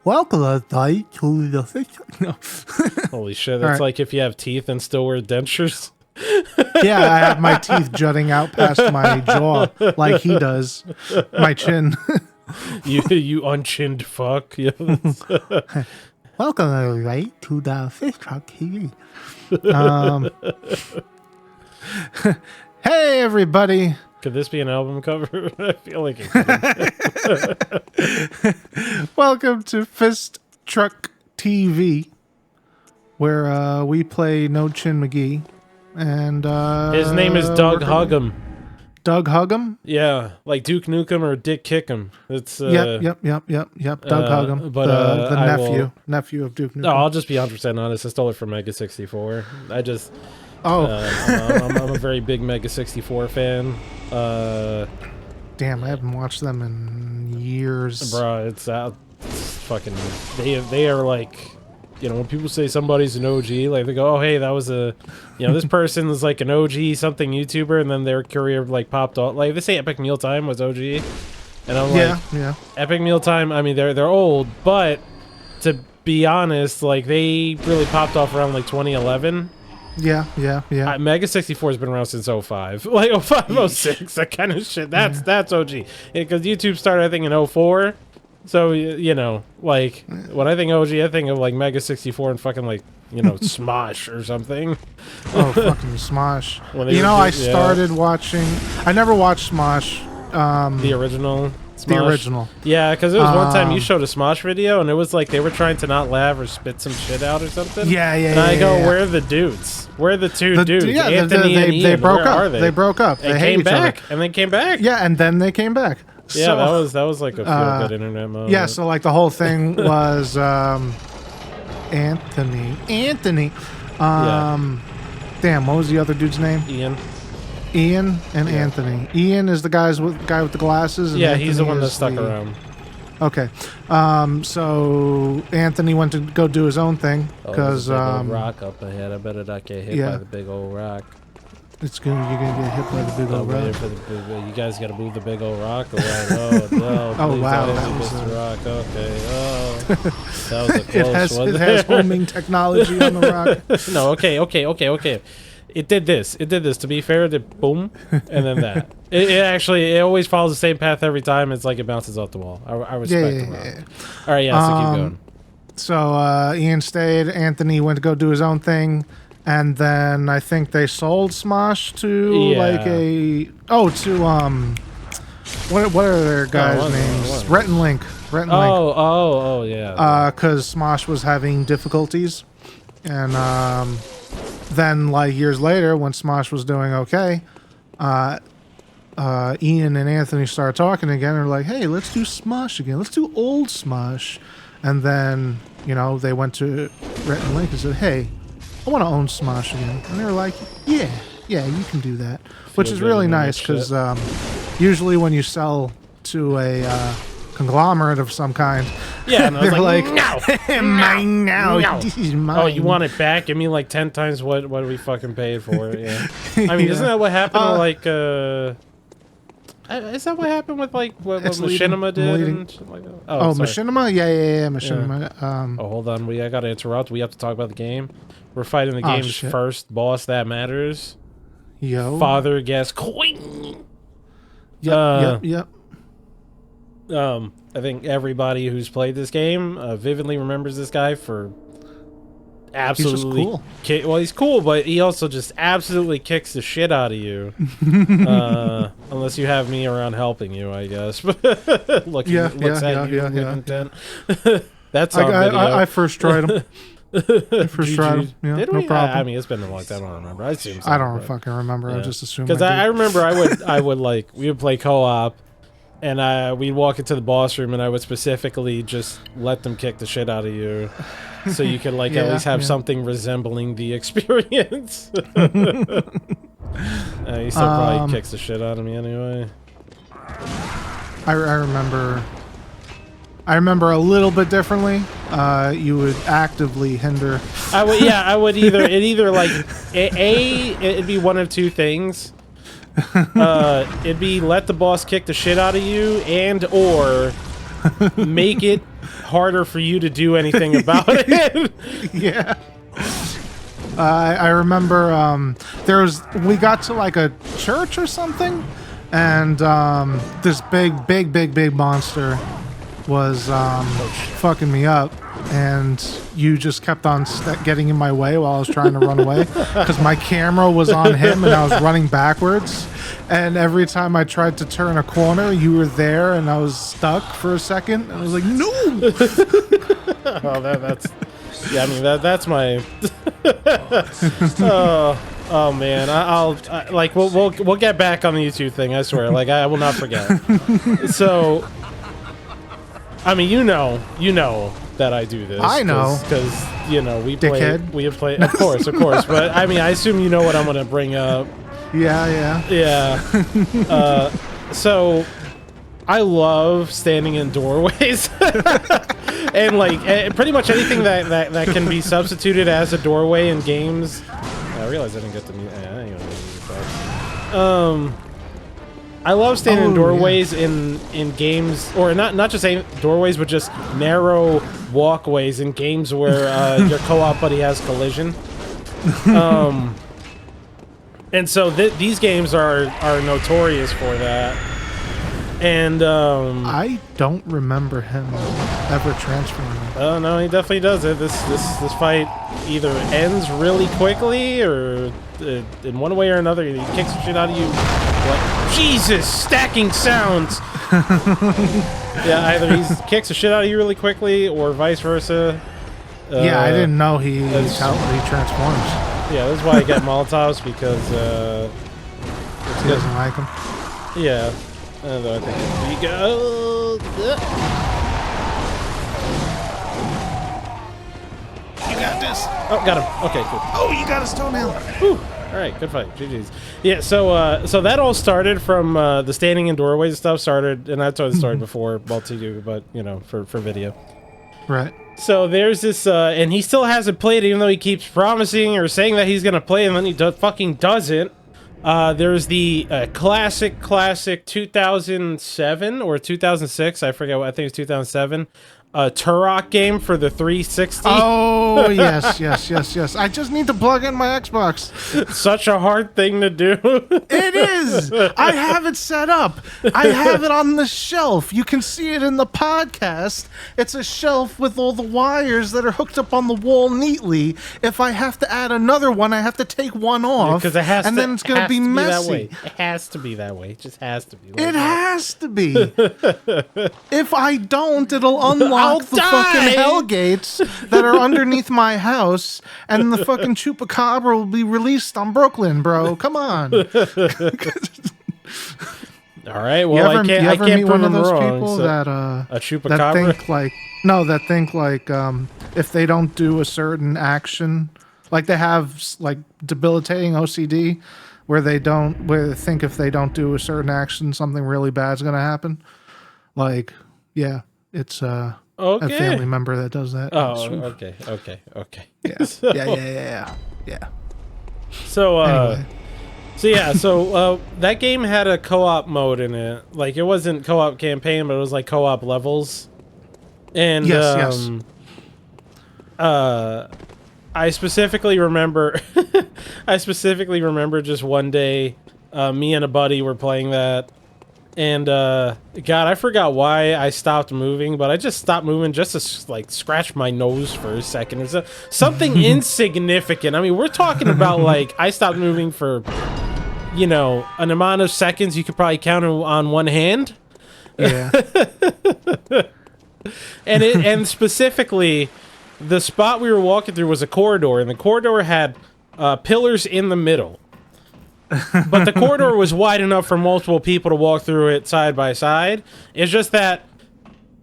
Welcome everybody to the fish. No. Holy shit, that's right. like if you have teeth and still wear dentures. Yeah, I have my teeth jutting out past my jaw like he does. My chin. You unchinned fuck. Yeah, Welcome everybody to the Fish Truck TV. Hey everybody. Could this be an album cover? I feel like it could. Welcome to Fist Truck TV, where we play No Chin McGee. And His name is Doug Huggum. Doug Huggum? Yeah, like Duke Nukem or Dick Kickem. It's Yep. Doug Huggum, but, the nephew of Duke Nukem. No, I'll just be 100% honest. I stole it from Mega 64. I'm a very big Mega 64 fan. Damn, I haven't watched them in years. Bro, it's fucking. They are like, when people say somebody's an OG, like they go, oh hey, that was this person is like an OG something YouTuber, and then their career like popped off. Like they say Epic Mealtime was OG, and I'm like, yeah. Epic Mealtime. I mean, they're old, but to be honest, like they really popped off around like 2011. Yeah. Mega 64 has been around since 05. Like 05, 06, that kind of shit. That's OG. Because YouTube started, I think, in 04. So, like, when I think OG, I think of, like, Mega 64 and fucking, like, Smosh or something. Oh, fucking Smosh. I started watching... I never watched Smosh. The original Smosh? The original. Yeah, because it was one time you showed a Smosh video, and it was like they were trying to not laugh or spit some shit out or something. Yeah. And I go, where are the dudes? Where are the two dudes? Yeah, Anthony and Ian, they broke up. Are they? They broke up. They came hate back. each other. And they came back. Yeah, and then they came back. Yeah, so, that was like a feel-good internet moment. Yeah, so like the whole thing was Anthony. Damn, what was the other dude's name? Ian and Anthony. Ian is the guy with the glasses. And Anthony, he's the one that stuck around. Okay, so Anthony went to go do his own thing because rock up ahead. I better not get hit by the big old rock. You're gonna get hit by the big old rock. You guys gotta move the big old rock away. Oh no! Oh wow, that was the rock. Okay. Oh, that was a close one. It has homing technology on the rock. No. Okay. It did this. To be fair, it did boom, and then that. It always follows the same path every time. It's like it bounces off the wall. I respect the rock. All right, so keep going. So Ian stayed. Anthony went to go do his own thing, and then I think they sold Smosh to what are their guys' names? Rhett and Link. Oh, yeah. Because Smosh was having difficulties, and then, like, years later, when Smosh was doing okay, Ian and Anthony started talking again. They're like, hey, let's do Smosh again. Let's do old Smosh. And then, they went to Rhett and Link and said, hey, I want to own Smosh again. And they were like, yeah, you can do that. Which is really nice, because usually when you sell to a conglomerate of some kind. Yeah, and I was they're like, no, mine now. No. This is mine. Oh, you want it back? Give me like 10 times what we fucking paid for it. Yeah. I mean, isn't that what happened to like is that what happened with like what Machinima did? And shit like that? Oh, Machinima? Yeah, Machinima. Yeah. Hold on, I gotta interrupt. We have to talk about the game. We're fighting the game's first boss that matters. Yo. Father Guess Queen. Yep. I think everybody who's played this game vividly remembers this guy for absolutely. He's just cool. Well, he's cool, but he also just absolutely kicks the shit out of you. Unless you have me around helping you, I guess. Looks at you with intent. That's on video. I first tried him. Yeah, Did no we? problem. I mean, it's been a long time. I don't remember. I assume so, I don't fucking remember. Yeah. I just assume. Because I remember I would like we would play co-op. And we'd walk into the boss room, and I would specifically just let them kick the shit out of you, so you could like at least have something resembling the experience. He still probably kicks the shit out of me anyway. I remember a little bit differently. You would actively hinder. I would either like it'd be one of two things. It'd be let the boss kick the shit out of you, and or make it harder for you to do anything about it. Yeah. I remember we got to like a church or something, and this big monster was fucking me up, and you just kept on getting in my way while I was trying to run away because my camera was on him and I was running backwards, and every time I tried to turn a corner you were there and I was stuck for a second and I was like, no. Oh, that's yeah, I mean that's my oh man, I'll like we'll get back on the YouTube thing, I swear. Like I will not forget. So I mean, you know that I do this. I know, because we have played, of course. But I mean, I assume you know what I'm gonna bring up. Yeah. So I love standing in doorways, and like pretty much anything that can be substituted as a doorway in games. I realize I didn't get the music. I ain't gonna use that. I love standing in doorways in games, or not just doorways, but just narrow walkways in games where your co-op buddy has collision. And so these games are notorious for that. And I don't remember him ever transforming. Oh no, he definitely does it. This fight either ends really quickly, or in one way or another, he kicks the shit out of you. Like, Jesus, stacking sounds. Yeah, either he kicks the shit out of you really quickly, or vice versa. Yeah, I didn't know he transforms. Yeah, that's why I get Molotovs, because he doesn't like them. Yeah. Although I think we go. You got this. Oh, got him. Okay, cool. Oh, you got his toenail. Whew. All right, good fight. GG's. Yeah, so that all started from the standing in doorways stuff started, and that's what it started before multi-do, but for video. Right. So there's this, and he still hasn't played, even though he keeps promising or saying that he's gonna play, and then he fucking doesn't. There's the classic 2007 or 2006, I forget what, I think it's 2007, Turok game for the 360. Oh, yes. I just need to plug in my Xbox. Such a hard thing to do. It is. I have it set up. I have it on the shelf. You can see it in the podcast. It's a shelf with all the wires that are hooked up on the wall neatly. If I have to add another one, I have to take one off. Because it has and to, then it's going to be messy. It has to be that way. It just has to be. It has to be. If I don't, it'll unlock the fucking hell gates that are underneath my house, and the fucking chupacabra will be released on Brooklyn, bro. Come on. All right. Well, I can't meet prove one of them those wrong. people So that a chupacabra? that think like if they don't do a certain action, like they have like debilitating OCD, where they think if they don't do a certain action, something really bad's gonna happen. Like, yeah, it's a family member that does that. Oh, okay. Yeah. Yeah. So, Anyway. So that game had a co-op mode in it. Like, it wasn't co-op campaign, but it was like co-op levels. And yes. I specifically remember just one day, me and a buddy were playing that. And, God, I forgot why I stopped moving, but I just stopped moving just to, like, scratch my nose for a second. It's something insignificant. I mean, we're talking about, like, I stopped moving for, an amount of seconds you could probably count on one hand. Yeah. And specifically, the spot we were walking through was a corridor, and the corridor had pillars in the middle. But the corridor was wide enough for multiple people to walk through it side by side. It's just that,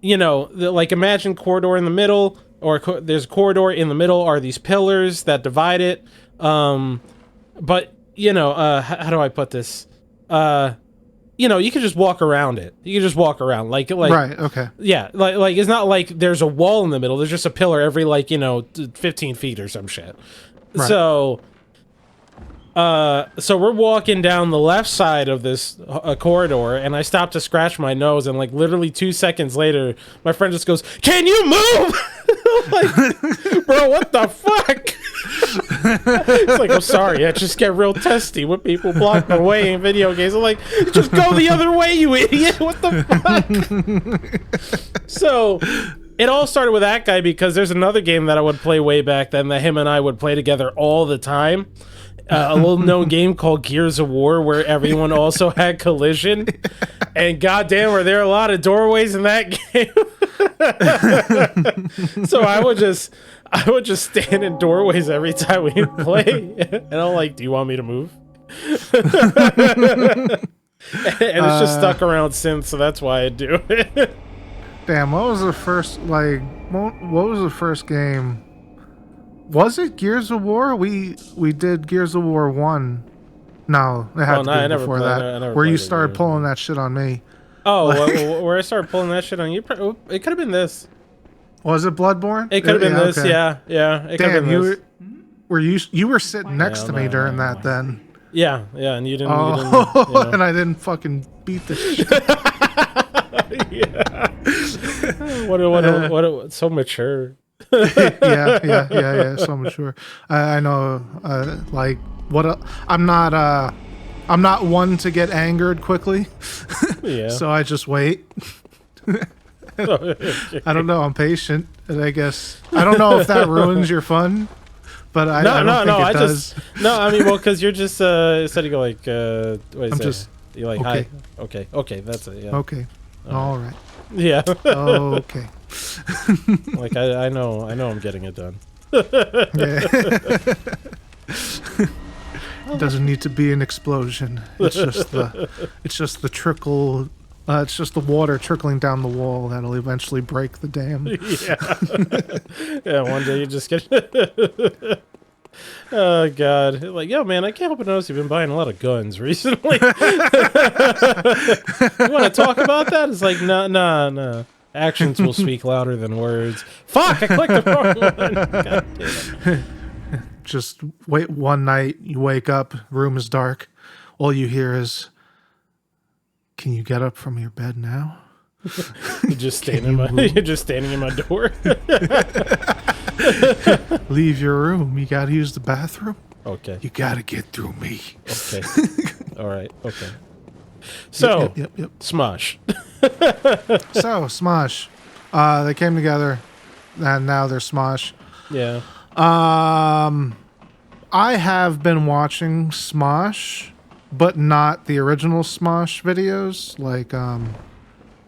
like, imagine corridor in the middle, or there's a corridor in the middle are these pillars that divide it. But, how do I put this? You can just walk around it. You can just walk around. Like right, okay. Yeah, like it's not like there's a wall in the middle. There's just a pillar every, 15 feet or some shit. Right. So... So we're walking down the left side of this corridor, and I stop to scratch my nose, and like literally 2 seconds later, my friend just goes, "Can you move?" I'm like, bro, what the fuck? It's like, I'm sorry, I just get real testy when people block my way in video games. I'm like, just go the other way, you idiot! What the fuck? So it all started with that guy because there's another game that I would play way back then that him and I would play together all the time. A little known game called Gears of War where everyone also had collision, and goddamn, were there a lot of doorways in that game. So I would just stand in doorways every time we play, and I'm like, "Do you want me to move?" And it's just stuck around since, so that's why I do it. Damn, what was the first game? Was it Gears of War? We did Gears of War 1. No, it had to be before that. Where you started pulling that shit on me. Oh, where I started pulling that shit on you? It could have been this. Was it Bloodborne? It could have been this. Okay. Yeah. It could have been this. You were sitting next to me during that then. Yeah, and you didn't. And I didn't fucking beat the shit. Yeah. What? So mature. yeah. So mature. I know. Like what? I'm not one to get angered quickly. Yeah. So I just wait. I don't know. I'm patient, and I guess I don't know if that ruins your fun, but I don't think it does. I mean, well, because you're just instead you go like, what is it? You're like, okay. Hi. Okay, that's it. Yeah. Okay. All right. Yeah. Okay. Like I know I'm getting it done. Yeah. It doesn't need to be an explosion. It's just the trickle. It's just the water trickling down the wall that'll eventually break the dam. Yeah. Yeah. One day you just get. Oh God! Like, yo, man, I can't help but notice you've been buying a lot of guns recently. You want to talk about that? It's like, nah. Actions will speak louder than words. Fuck! I clicked the wrong one. God damn it. Just wait. One night you wake up, room is dark. All you hear is, "Can you get up from your bed now?" You're just standing in my door. Leave your room. You gotta use the bathroom. Okay. You gotta get through me. Okay. All right. Okay. So, Yep. Smosh. So, Smosh. They came together, and now they're Smosh. Yeah. I have been watching Smosh, but not the original Smosh videos. Like,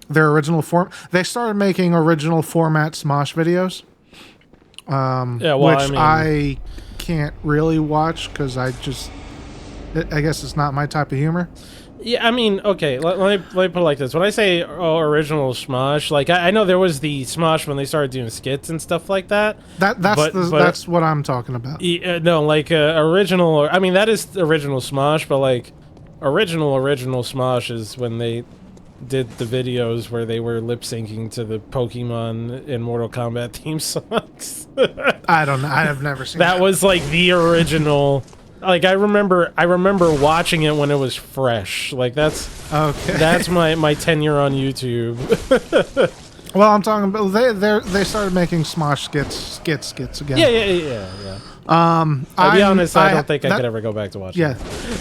their original form. They started making original format Smosh videos. Which I can't really watch because I guess it's not my type of humor. Yeah, I mean, okay, let me put it like this. When I say original Smosh, like, I know there was the Smosh when they started doing skits and stuff like that. That's what I'm talking about. No, like, original, I mean, that is original Smosh, but, like, original Smosh is when they did the videos where they were lip syncing to the Pokemon in Mortal Kombat theme songs. I don't know. I have never seen that. That was like the original. Like I remember watching it when it was fresh. Like that's okay. That's my tenure on YouTube. Well, I'm talking about they started making Smosh skits again. Yeah. I'll be honest, I don't think I could ever go back to watching. Yeah,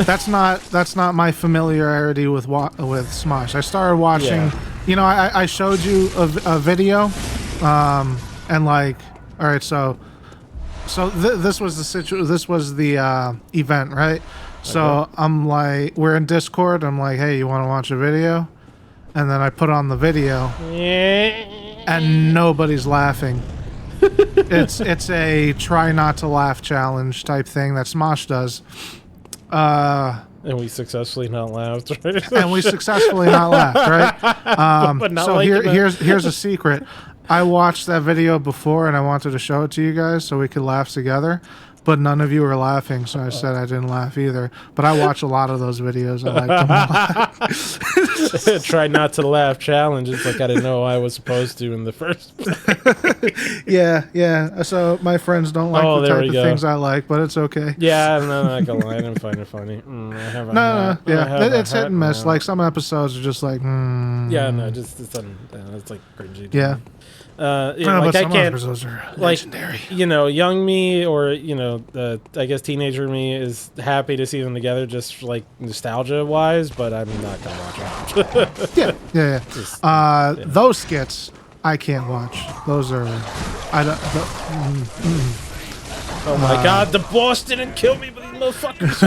that's not my familiarity with Smosh. I started watching. Yeah. I showed you a video, and like, all right, so this was the event, right? So okay. I'm like, we're in Discord. I'm like, hey, you want to watch a video? And then I put on the video, and nobody's laughing. It's a try not to laugh challenge type thing that Smosh does. And we successfully not laughed, right? But not so here's a secret. I watched that video before and I wanted to show it to you guys so we could laugh together. but none of you were laughing, so I said I didn't laugh either. But I watch a lot of those videos. I like them a lot. Try not to laugh challenge. It's like I didn't know I was supposed to in the first place. Yeah. So my friends don't like the type of things I like, but it's okay. Yeah, no, not gonna lie, I didn't find it funny. I have a hat. Yeah, it's hit and miss. Like some episodes are just like, yeah, no, just it's like cringy. Yeah. Like I can't. Episodes are like, legendary. Young me or I guess teenager me is happy to see them together, just like nostalgia wise. But I'm not gonna watch them. Yeah. Just, those skits I can't watch. Those are, I don't. Oh my God! The boss didn't kill me, but these motherfuckers.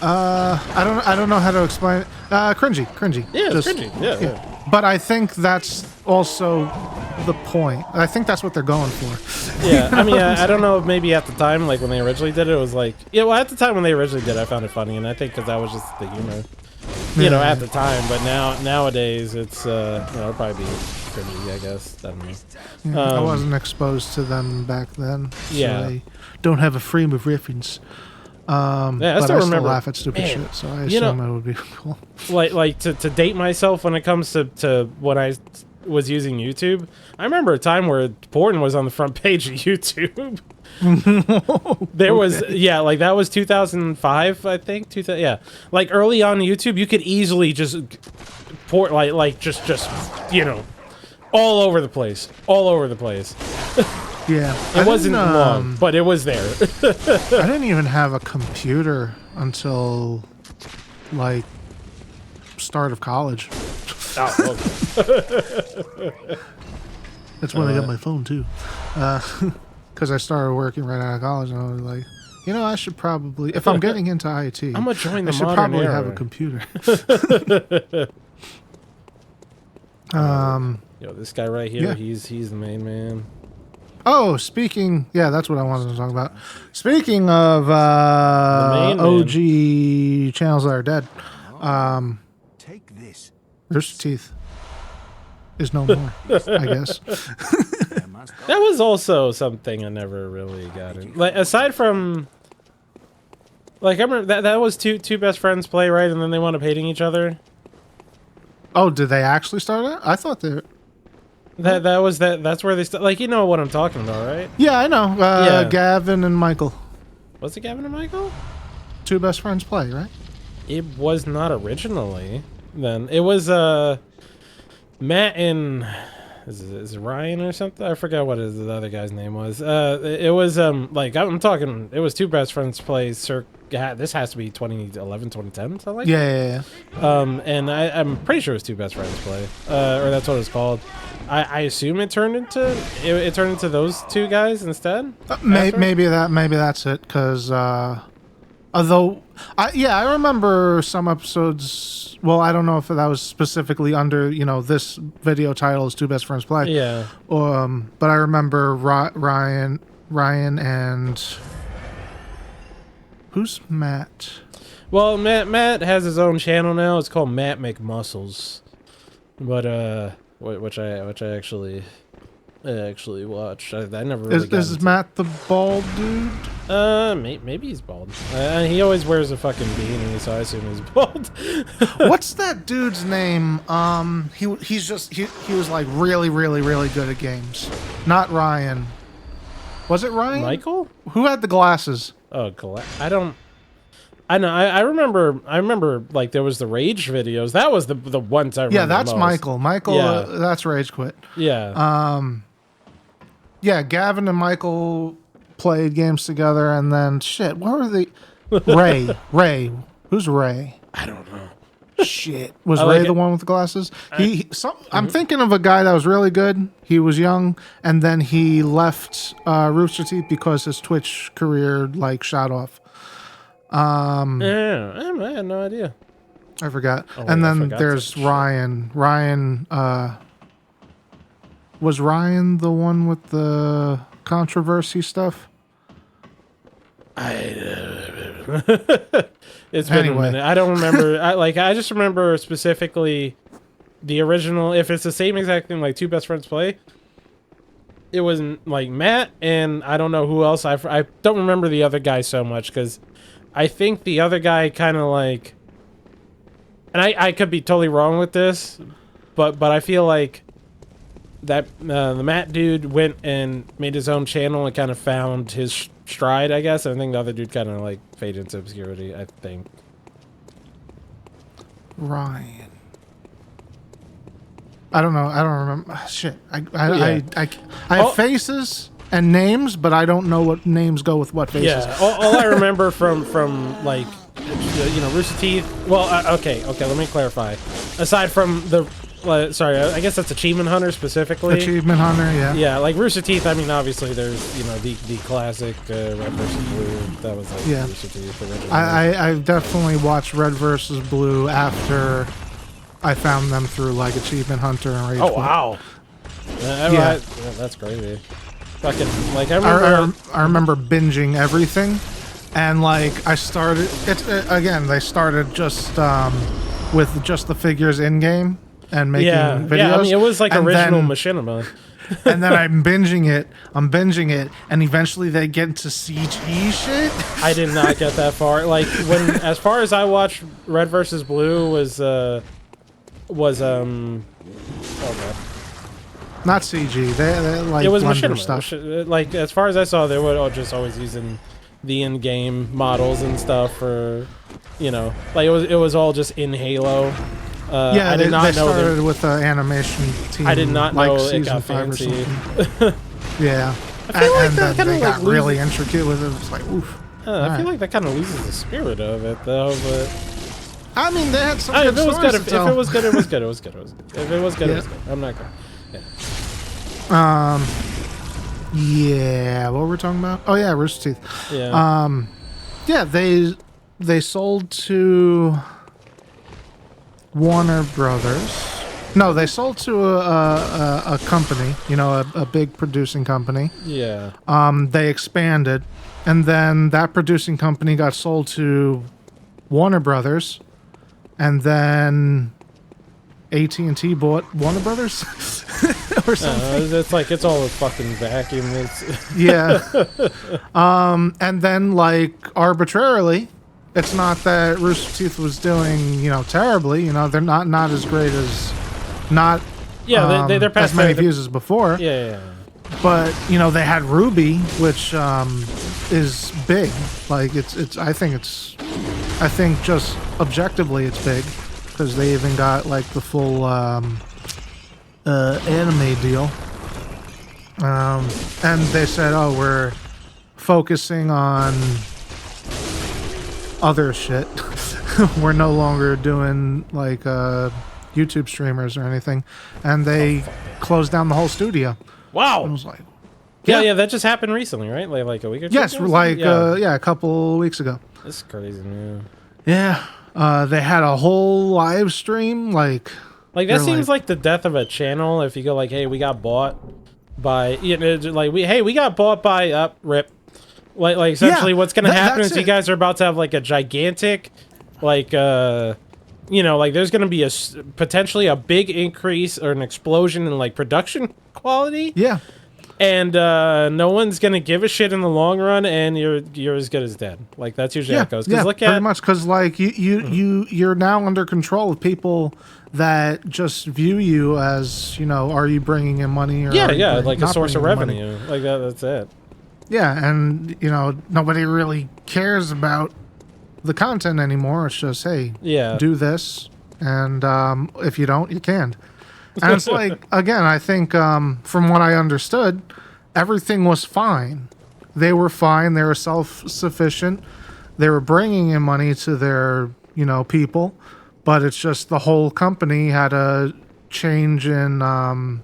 I don't know how to explain it. Cringy. Yeah, it's cringy. Yeah. But I think that's also the point. I think that's what they're going for. Yeah, I mean, I don't know if maybe at the time, like when they originally did it, it was like, at the time when they originally did it, I found it funny, and I think because that was just the humor, at the time. But nowadays, it's, it'll probably be cringy, I guess. I don't know. Yeah, I wasn't exposed to them back then. So yeah. I don't have a frame of reference. But I still laugh at stupid shit, so I assume it would be cool. Like to date myself when it comes to when I was using YouTube, I remember a time where porn was on the front page of YouTube. There was like that was 2005, I think. Like early on YouTube, you could easily just port just all over the place. Yeah, it wasn't long, but it was there. I didn't even have a computer until like start of college. Oh, okay. That's when I got my phone too, because I started working right out of college, and I was like, I should probably, if I'm getting into IT, I'm gonna join the I should modern probably era. have a computer. This guy right here, he's the main man. Oh, that's what I wanted to talk about. Speaking of OG channels that are dead, take this. Rooster Teeth is no more, I guess. That was also something I never really got in. Like aside from, like I remember that was two best friends play, right, and then they wound up hating each other. Oh, did they actually start it? I thought they. That's where they like what I'm talking about, right? Yeah, I know. Gavin and Michael. Was it Gavin and Michael? Two best friends play, right? It was not originally. Then it was Matt and is it Ryan or something? I forgot what the other guy's name was. It was like I'm talking. It was two best friends play. This has to be 2011, 2010, something like that. Yeah. And I'm pretty sure it was two best friends play, or that's what it was called. I assume it turned into turned into those two guys instead. Maybe that's it. Because although I remember some episodes. Well, I don't know if that was specifically under this video title is Two Best Friends Play. Yeah. But I remember Ryan and who's Matt? Well, Matt has his own channel now. It's called Matt McMuscles. But which I actually watched. I never really is Matt the bald dude? Maybe he's bald. He always wears a fucking beanie, so I assume he's bald. What's that dude's name? He was like really good at games. Not Ryan. Was it Ryan? Michael? Who had the glasses? Oh, I know. I remember. Like there was the Rage videos. That was the ones I remember. Yeah, that's most. Michael. Michael. That's Rage Quit. Yeah. Yeah, Gavin and Michael played games together, and then shit. What were they? Ray. Who's Ray? I don't know. Shit. Was Ray the one with the glasses? I'm thinking of a guy that was really good. He was young, and then he left Rooster Teeth because his Twitch career shot off. Yeah, I had no idea. I forgot. And then there's Ryan. Ryan, was Ryan the one with the controversy stuff? It's been a minute. I don't remember. I just remember specifically the original. If it's the same exact thing, like Two Best Friends Play, it was like Matt and I don't know who else. I don't remember the other guy so much because I think the other guy kind of like, and I could be totally wrong with this, but I feel like that the Matt dude went and made his own channel and kind of found his stride, I guess. I think the other dude kind of like faded into obscurity, I think. Ryan. I don't know. I don't remember. Shit. I have faces and names, but I don't know what names go with what faces. Yeah. All I remember from like, you know, Rooster Teeth. Well, okay. Let me clarify. Aside from the, sorry, I guess that's Achievement Hunter specifically. Achievement Hunter, yeah. Yeah, like Rooster Teeth. I mean, obviously, there's, you know, the classic Red vs. Blue. That was like Rooster Teeth originally. I definitely watched Red vs. Blue after I found them through like Achievement Hunter and Rage. Oh wow! Yeah, that's crazy. Fucking like I remember binging everything, and like I started it again. They started just with just the figures in game and making videos. Yeah, I mean it was like and original then, machinima. And then I'm binging it, and eventually they get into CG shit. I did not get that far. Like as far as I watched, Red vs. Blue was oh god. Not CG. They like it was Blender machinima stuff. Like as far as I saw, they were just always using the in-game models and stuff for, you know, like it was all just in Halo. Yeah, I did not they know started with the animation team. I did not like know it season got 5 or fancy. something. Yeah, I feel like and that then kind they of got like really intricate with it. It's like, oof. I feel like that kind of loses the spirit of it, though. But I mean, they had some if good it was stories good, to tell. if it was good, it was good. It was good. It was good. If it was good, it was good. I'm not gonna. Yeah. Yeah. What were we talking about? Oh yeah, Rooster Teeth. Yeah. Yeah, they sold to Warner Brothers. No, they sold to a company, you know, a big producing company. Yeah. They expanded, and then that producing company got sold to Warner Brothers, and then AT&T bought Warner Brothers or something. It's like it's all a fucking vacuum. It's Yeah. And then like arbitrarily, it's not that Rooster Teeth was doing, you know, terribly. You know, they're not as great as they're past as many their- views as before. Yeah. But you know, they had Ruby, which is big. Like it's I think just objectively it's big because they even got like the full anime deal. And they said, oh, we're focusing on other shit. We're no longer doing like YouTube streamers or anything. And they closed down the whole studio. Wow. I was like, Yeah, that just happened recently, right? Like a week or two yes, ago? like a couple weeks ago. That's crazy, man. Yeah. They had a whole live stream, like that they're seems like the death of a channel. If you go like, hey, we got bought by, you know, like we got bought by Rip. Like essentially, what's gonna happen is you guys are about to have like a gigantic, like you know, like there's gonna be potentially a big increase or an explosion in like production quality. Yeah. And no one's gonna give a shit in the long run, and you're as good as dead. Like that's usually how it goes. Yeah, Look pretty at much because like you're now under control of people that just view you as, you know, are you bringing in money or like a source of revenue. revenue. Like that's it. Yeah, and you know nobody really cares about the content anymore. It's just, hey, do this, and if you don't, you can't. And it's like, again, I think from what I understood, everything was fine. They were fine. They were self-sufficient. They were bringing in money to their, you know, people, but it's just the whole company had a change in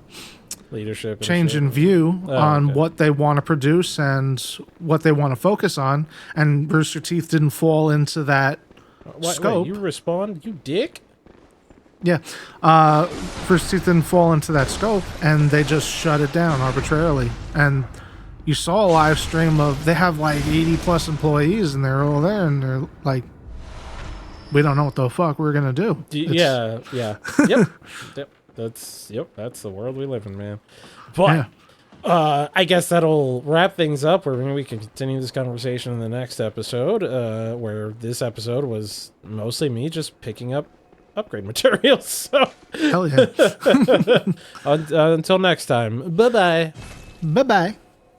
leadership, change in view on what they want to produce and what they want to focus on. And Rooster Teeth didn't fall into that scope. Wait, you respond, you dick? Yeah. Rooster Teeth didn't fall into that scope, and they just shut it down arbitrarily. And you saw a live stream of, they have like 80 plus employees, and they're all there, and they're like, we don't know what the fuck we're going to do. Yep. That's the world we live in, man. But I guess that'll wrap things up. We can continue this conversation in the next episode, where this episode was mostly me just picking up upgrade materials. So Hell yeah. until next time, bye-bye. Bye-bye.